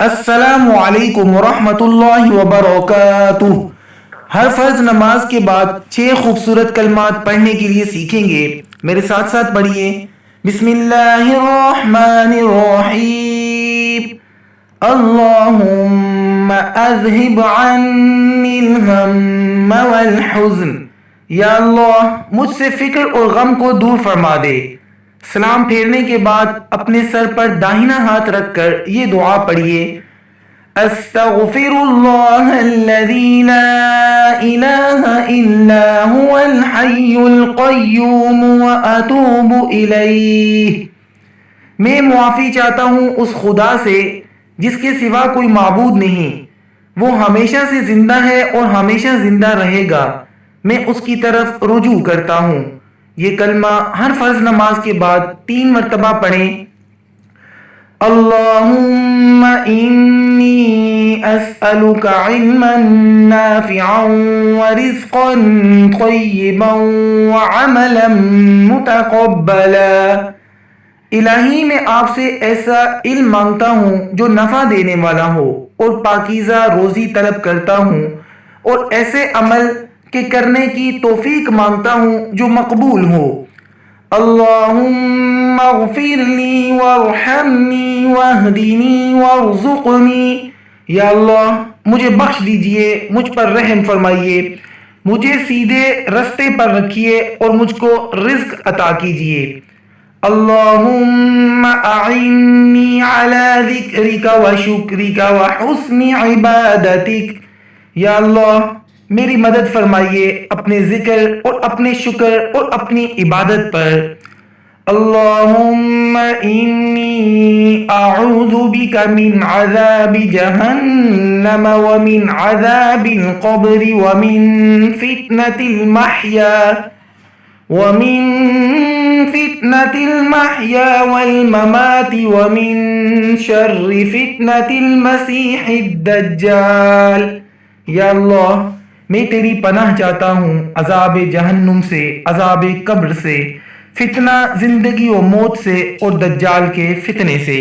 السلام علیکم ورحمۃ اللہ وبرکاتہ۔ ہر فرض نماز کے بعد 6 خوبصورت کلمات پڑھنے کے لیے سیکھیں گے۔ میرے ساتھ ساتھ پڑھیے۔ بسم اللہ الرحمن الرحیم۔ اللہم اذہب عنی الغم والحزن۔ یا اللہ مجھ سے فکر اور غم کو دور فرما دے۔ سلام پھیرنے کے بعد اپنے سر پر داہنا ہاتھ رکھ کر یہ دعا پڑھیے۔ استغفر اللہ الذی لا الہ الا هو الحی القیوم واتوب الیہ۔ میں معافی چاہتا ہوں اس خدا سے جس کے سوا کوئی معبود نہیں، وہ ہمیشہ سے زندہ ہے اور ہمیشہ زندہ رہے گا، میں اس کی طرف رجوع کرتا ہوں۔ یہ کلمہ ہر فرض نماز کے بعد 3 مرتبہ پڑھیں۔ اللہم انی اسألک علما نافعا ورزقا طیبا وعملا متقبلا۔ الہی میں آپ سے ایسا علم مانگتا ہوں جو نفع دینے والا ہو، اور پاکیزہ روزی طلب کرتا ہوں، اور ایسے عمل کے کرنے کی توفیق مانگتا ہوں جو مقبول ہو۔ اللہم اغفر لی وارحمنی واہدنی وارزقنی۔ یا اللہ مجھے بخش دیجئے، مجھ پر رحم فرمائیے، مجھے سیدھے رستے پر رکھیے اور مجھ کو رزق عطا کیجئے۔ اللہم اعنی علی ذکرک وشکرک وحسن عبادتک۔ یا اللہ میری مدد فرمائیے اپنے ذکر اور اپنے شکر اور اپنی عبادت پر۔ اللہم انی اعوذ بک من عذاب جہنم ومن عذاب القبر ومن فتنة المحیا والممات ومن شر فتنة المسیح الدجال۔ یا اللہ میں تیری پناہ چاہتا ہوں عذاب جہنم سے، عذاب قبر سے، فتنہ زندگی و موت سے، اور دجال کے فتنے سے۔